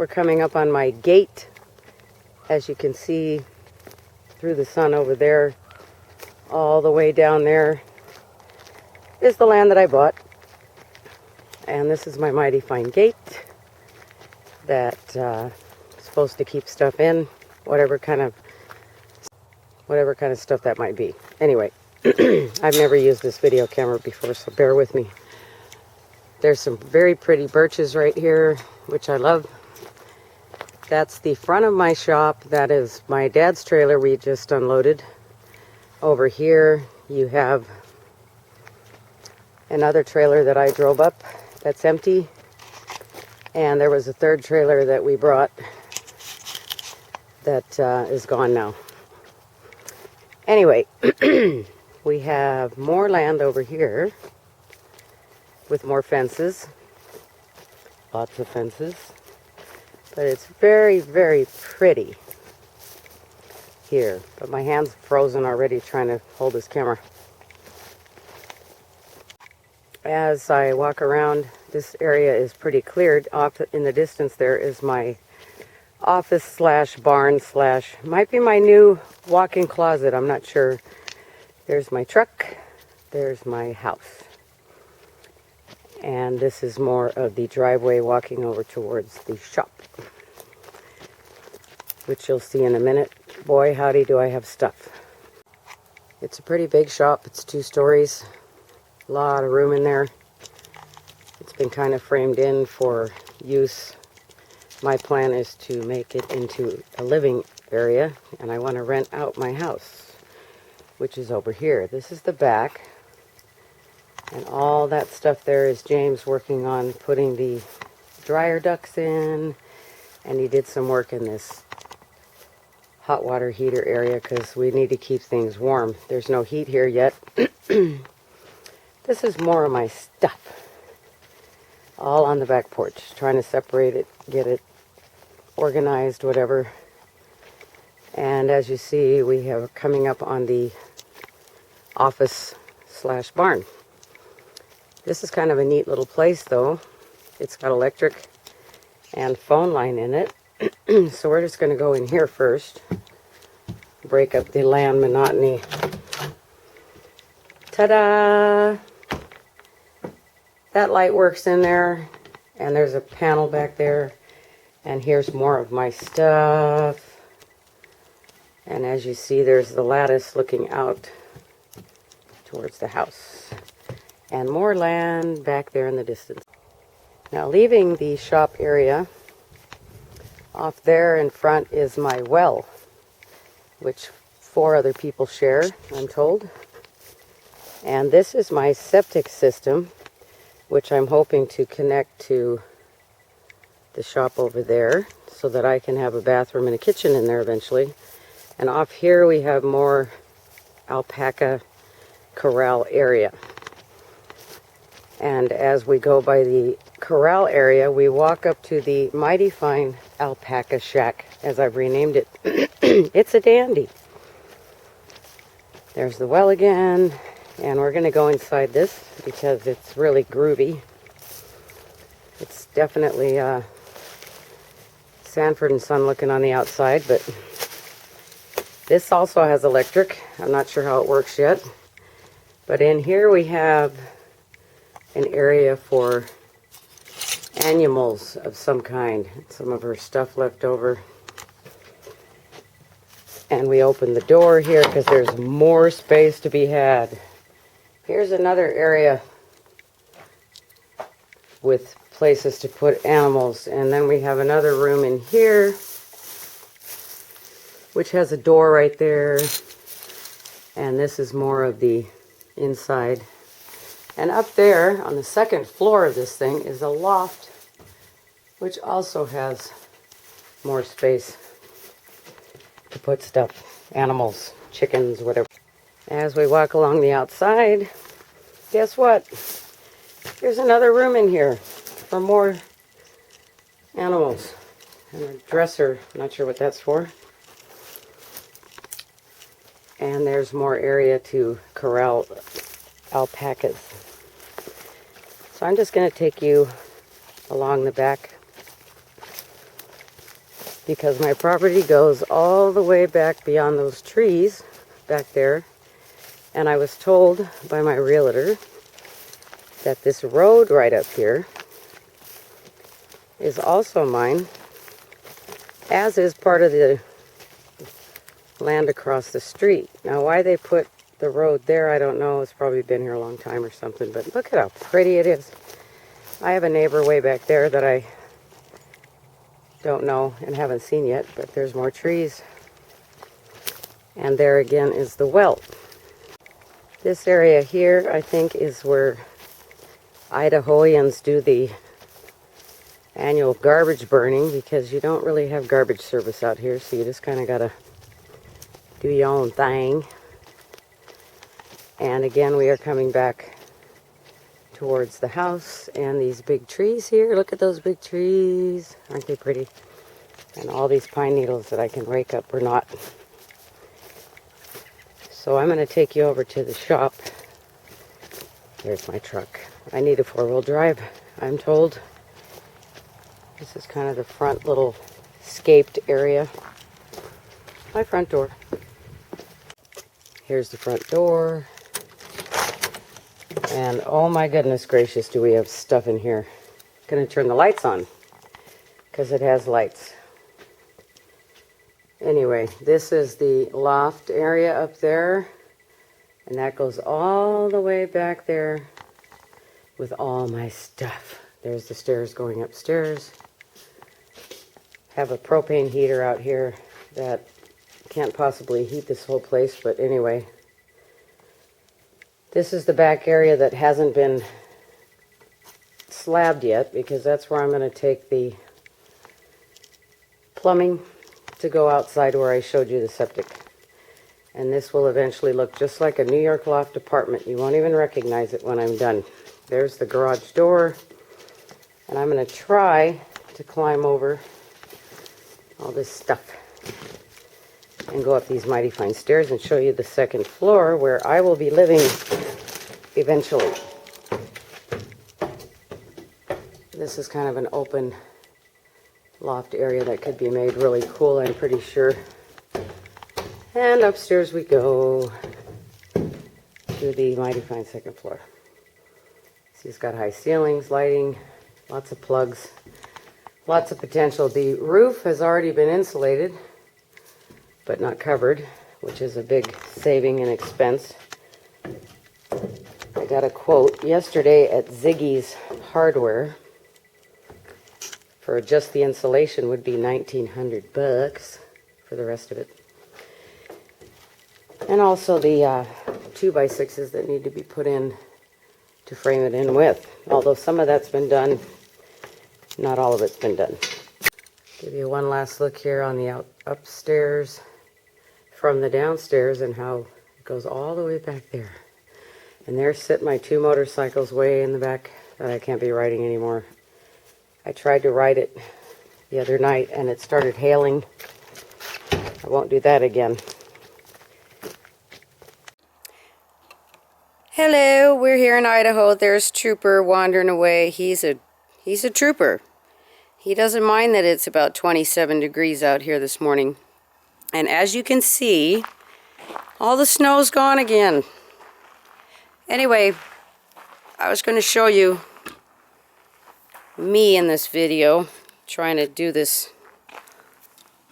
We're coming up on my gate. As you can see through the sun over there, all the way down there is the land that I bought. And this is my mighty fine gate that is supposed to keep stuff in, whatever kind of stuff that might be. Anyway, I've never used this video camera before, so bear with me. There's some very pretty birches right here, which I love. That's the front of my shop. That is my dad's trailer we just unloaded. Over here you have another trailer that I drove up that's empty. And there was a third trailer that we brought that is gone now. Anyway, we have more land over here with more fences. Lots of fences. But it's very, very pretty here. But my hand's frozen already trying to hold this camera. As I walk around, this area is pretty cleared. Off in the distance there is my office slash barn slash, might be my new walk-in closet, I'm not sure. There's my truck. There's my house. And this is more of the driveway walking over towards the shop, which you'll see in a minute. Boy, howdy do I have stuff. It's a pretty big shop. It's 2 stories. A lot of room in there. It's been kind of framed in for use. My plan is to make it into a living area, and I want to rent out my house, which is over here. This is the back. And all that stuff there is James working on putting the dryer ducts in. And he did some work in this hot water heater area because we need to keep things warm. There's no heat here yet. This is more of my stuff. All on the back porch. Trying to separate it, get it organized, whatever. And as you see, we have coming up on the office slash barn. This is kind of a neat little place, though. It's got electric and phone line in it. So we're just going to go in here first. Break up the land monotony. Ta-da! That light works in there. And there's a panel back there. And here's more of my stuff. And as you see, there's the lattice looking out towards the house. And more land back there in the distance. Now, leaving the shop area, off there in front is my well, which 4 other people share, I'm told. And this is my septic system, which I'm hoping to connect to the shop over there so that I can have a bathroom and a kitchen in there eventually. And off here we have more alpaca corral area. And as we go by the corral area, we walk up to the mighty fine alpaca shack, as I've renamed it. It's a dandy. There's the well again, and we're going to go inside this because it's really groovy. It's definitely Sanford and Son looking on the outside, but this also has electric. I'm not sure how it works yet. But in here we have an area for animals of some kind. Some of her stuff left over. And we open the door here because there's more space to be had. Here's another area with places to put animals. And then we have another room in here, which has a door right there. And this is more of the inside. And up there on the second floor of this thing is a loft, which also has more space to put stuff, animals, chickens, whatever. As we walk along the outside, guess what? There's another room in here for more animals. And a dresser, not sure what that's for. And there's more area to corral alpacas. So I'm just going to take you along the back because my property goes all the way back beyond those trees back there. And I was told by my realtor that this road right up here is also mine, as is part of the land across the street. Now, why they put the road there, I don't know. It's probably been here a long time or something, but look at how pretty it is. I have a neighbor way back there that I don't know and haven't seen yet, but there's more trees. And there again is the well. This area here, I think, is where Idahoans do the annual garbage burning, because you don't really have garbage service out here, so you just kind of gotta do your own thing. And again, we are coming back towards the house and these big trees here. Look at those big trees. Aren't they pretty? And all these pine needles that I can rake up or not. So I'm going to take you over to the shop. There's my truck. I need a 4-wheel drive, I'm told. This is kind of the front little scaped area. My front door. Here's the front door. And oh my goodness gracious, do we have stuff in here. Gonna turn the lights on because it has lights. Anyway, this is the loft area up there, and that goes all the way back there with all my stuff. There's the stairs going upstairs. Have a propane heater out here that can't possibly heat this whole place, but anyway. This is the back area that hasn't been slabbed yet, because that's where I'm going to take the plumbing to go outside where I showed you the septic. And this will eventually look just like a New York loft apartment. You won't even recognize it when I'm done. There's the garage door. And I'm going to try to climb over all this stuff and go up these mighty fine stairs and show you the second floor where I will be living eventually. This is kind of an open loft area that could be made really cool, I'm pretty sure. And upstairs we go to the mighty fine second floor. See, it's got high ceilings, lighting, lots of plugs, lots of potential. The roof has already been insulated, but not covered, which is a big saving in expense. I got a quote yesterday at Ziggy's Hardware for just the insulation would be $1,900 for the rest of it. And also the 2x6s that need to be put in to frame it in with. Although some of that's been done, not all of it's been done. Give you one last look here on the upstairs from the downstairs and how it goes all the way back there. And there sit my 2 motorcycles way in the back that I can't be riding anymore. I tried to ride it the other night and it started hailing. I won't do that again. Hello, we're here in Idaho. There's Trooper wandering away. He's a trooper. He doesn't mind that it's about 27 degrees out here this morning. And as you can see, all the snow's gone again. Anyway, I was going to show you me in this video trying to do this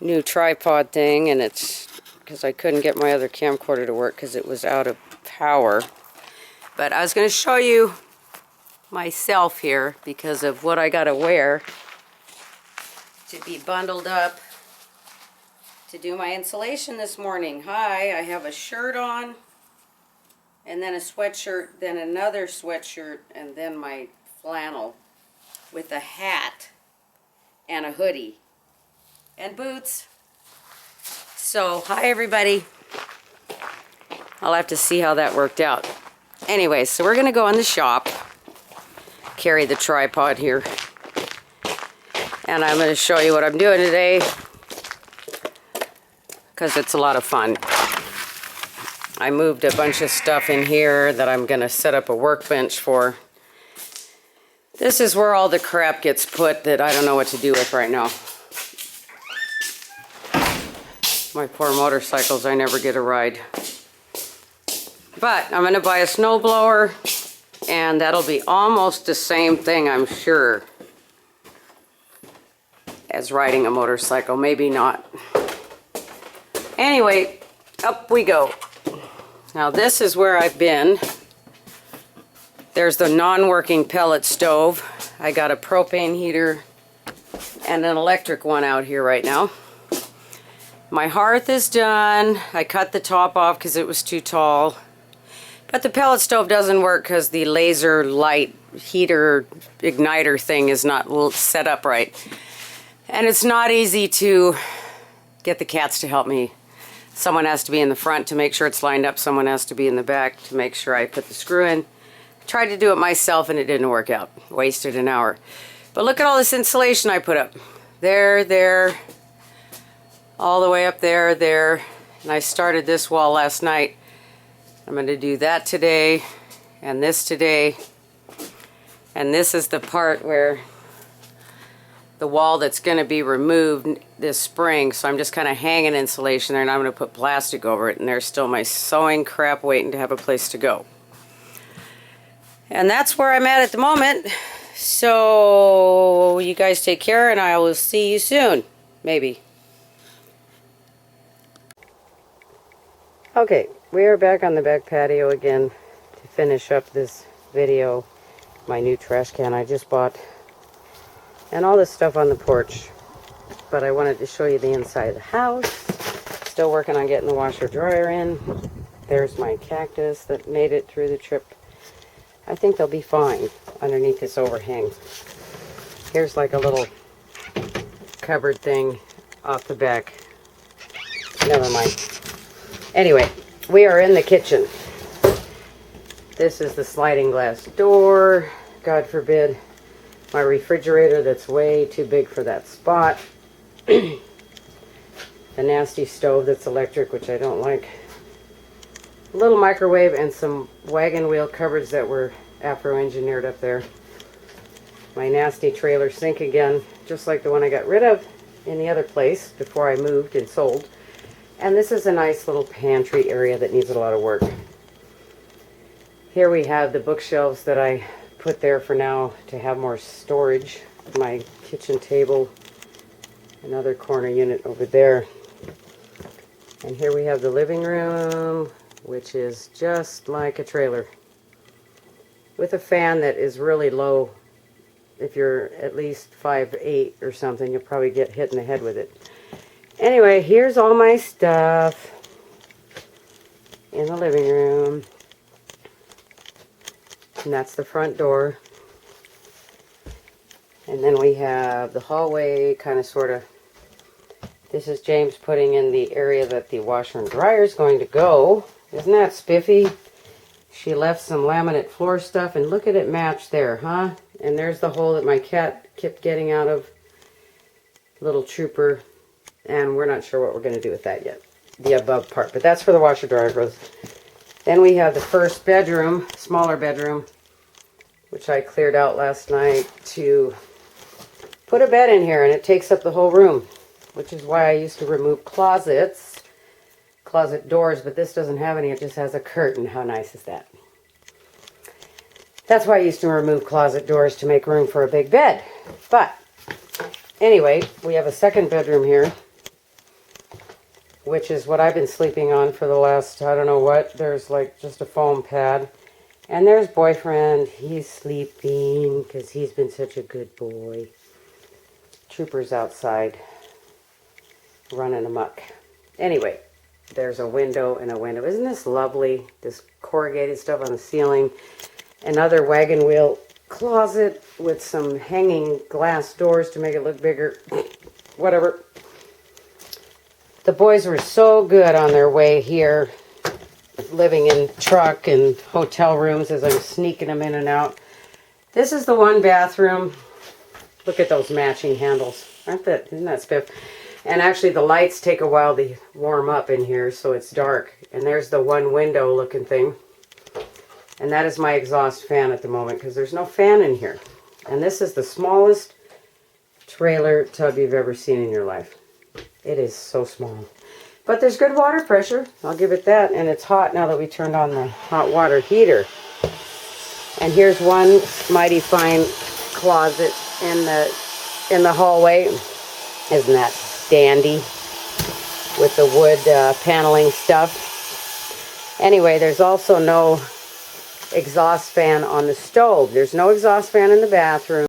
new tripod thing, and it's because I couldn't get my other camcorder to work because it was out of power. But I was going to show you myself here because of what I got to wear to be bundled up to do my insulation this morning. Hi, I have a shirt on, and then a sweatshirt, then another sweatshirt, and then my flannel with a hat and a hoodie and boots. So, hi everybody. I'll have to see how that worked out. Anyway, so we're gonna go in the shop, carry the tripod here, and I'm gonna show you what I'm doing today because it's a lot of fun. I moved a bunch of stuff in here that I'm gonna set up a workbench for. This is where all the crap gets put that I don't know what to do with right now. My poor motorcycles, I never get a ride. But I'm going to buy a snowblower, and that'll be almost the same thing, I'm sure, as riding a motorcycle. Maybe not. Anyway, up we go. Now this is where I've been. There's the non-working pellet stove. I got a propane heater and an electric one out here right now. My hearth is done. I cut the top off because it was too tall. But the pellet stove doesn't work because the laser light heater igniter thing is not set up right. And it's not easy to get the cats to help me. Someone has to be in the front to make sure it's lined up. Someone has to be in the back to make sure I put the screw in. Tried to do it myself and it didn't work out. Wasted an hour. But look at all this insulation I put up. There, all the way up there. And I started this wall last night. I'm going to do that today and this today. And this is the part where the wall that's going to be removed this spring. So I'm just kind of hanging insulation there and I'm going to put plastic over it. And there's still my sewing crap waiting to have a place to go. And that's where I'm at the moment. So you guys take care and I will see you soon. Maybe. Okay, we are back on the back patio again to finish up this video. My new trash can I just bought. And all this stuff on the porch. But I wanted to show you the inside of the house. Still working on getting the washer dryer in. There's my cactus that made it through the trip. I think they'll be fine underneath this overhang. Here's like a little cupboard thing off the back. Never mind. Anyway, we are in the kitchen. This is the sliding glass door. God forbid. My refrigerator that's way too big for that spot. The nasty stove that's electric, which I don't like. A little microwave and some wagon wheel cupboards that were Afro-engineered up there. My nasty trailer sink again, just like the one I got rid of in the other place before I moved and sold. And this is a nice little pantry area that needs a lot of work. Here we have the bookshelves that I put there for now to have more storage. My kitchen table, another corner unit over there. And here we have the living room, which is just like a trailer, with a fan that is really low. If you're at least 5'8" or something, you'll probably get hit in the head with it. Anyway, here's all my stuff in the living room. And that's the front door. And then we have the hallway, kind of, sort of. This is James putting in the area that the washer and dryer is going to go. Isn't that spiffy? She left some laminate floor stuff, and look at it match there, huh? And there's the hole that my cat kept getting out of. Little trooper. And we're not sure what we're going to do with that yet. The above part. But that's where the washer dryer goes. Then we have the first bedroom, smaller bedroom, which I cleared out last night to put a bed in here, and it takes up the whole room, which is why I used to remove closet doors, but this doesn't have any. It just has a curtain. How nice is that? That's why I used to remove closet doors, to make room for a big bed. But anyway, we have a second bedroom here, which is what I've been sleeping on for the last, I don't know what. There's like just a foam pad. And there's boyfriend. He's sleeping because he's been such a good boy. Trooper's outside running amok. Anyway, there's a window and a window. Isn't this lovely? This corrugated stuff on the ceiling. Another wagon wheel closet with some hanging glass doors to make it look bigger. Whatever. The boys were so good on their way here, living in truck and hotel rooms as I'm sneaking them in and out. This is the one bathroom. Look at those matching handles. Isn't that spiff? And actually the lights take a while to warm up in here, so it's dark. And there's the one window looking thing. And that is my exhaust fan at the moment, because there's no fan in here. And this is the smallest trailer tub you've ever seen in your life. It is so small. But there's good water pressure, I'll give it that, and it's hot now that we turned on the hot water heater. And here's one mighty fine closet in the hallway. Isn't that dandy? With the wood paneling stuff. Anyway, there's also no exhaust fan on the stove. There's no exhaust fan in the bathroom.